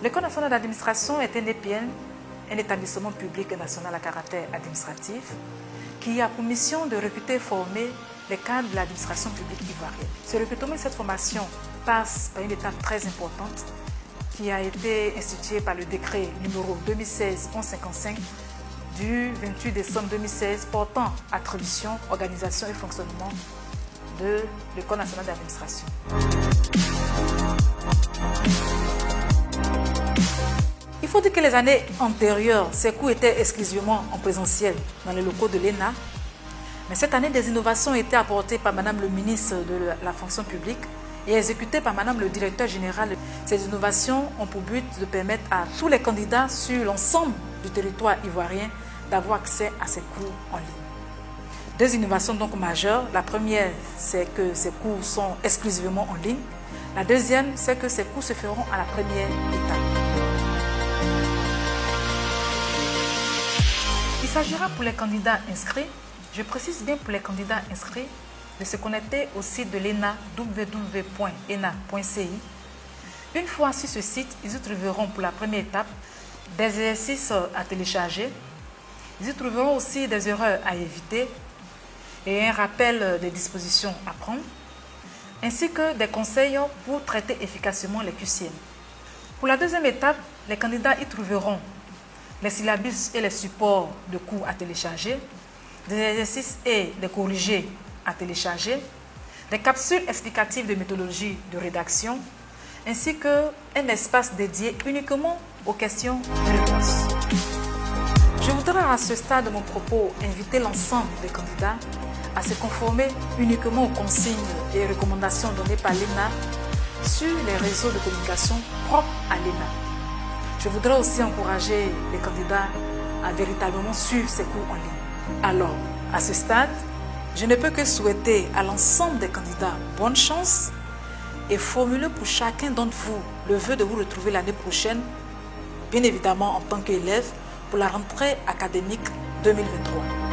L'École nationale d'administration est un EPN, un établissement public national à caractère administratif, qui a pour mission de recruter et former les cadres de l'administration publique ivoirienne. Ce recrutement et cette formation passe par une étape très importante qui a été instituée par le décret numéro 2016-1155 du 28 décembre 2016 portant attribution, organisation et fonctionnement de l'École nationale d'administration. Il faut dire que les années antérieures, ces cours étaient exclusivement en présentiel dans les locaux de l'ENA. Mais cette année, des innovations ont été apportées par Madame le ministre de la fonction publique et exécutées par Madame le directeur général. Ces innovations ont pour but de permettre à tous les candidats sur l'ensemble du territoire ivoirien d'avoir accès à ces cours en ligne. Deux innovations donc majeures. La première, c'est que ces cours sont exclusivement en ligne. La deuxième, c'est que ces cours se feront à la première étape. Il s'agira pour les candidats inscrits, je précise bien pour les candidats inscrits, de se connecter au site de l'ENA www.ena.ci. Une fois sur ce site, ils y trouveront pour la première étape des exercices à télécharger. Ils y trouveront aussi des erreurs à éviter et un rappel des dispositions à prendre, ainsi que des conseils pour traiter efficacement les QCM. Pour la deuxième étape, les candidats y trouveront les syllabus et les supports de cours à télécharger, des exercices et des corrigés à télécharger, des capsules explicatives de méthodologie de rédaction, ainsi qu'un espace dédié uniquement aux questions et réponses. Je voudrais à ce stade de mon propos inviter l'ensemble des candidats à se conformer uniquement aux consignes et recommandations données par l'ENA sur les réseaux de communication propres à l'ENA. Je voudrais aussi encourager les candidats à véritablement suivre ces cours en ligne. Alors, à ce stade, je ne peux que souhaiter à l'ensemble des candidats bonne chance et formuler pour chacun d'entre vous le vœu de vous retrouver l'année prochaine, bien évidemment en tant qu'élève, pour la rentrée académique 2023.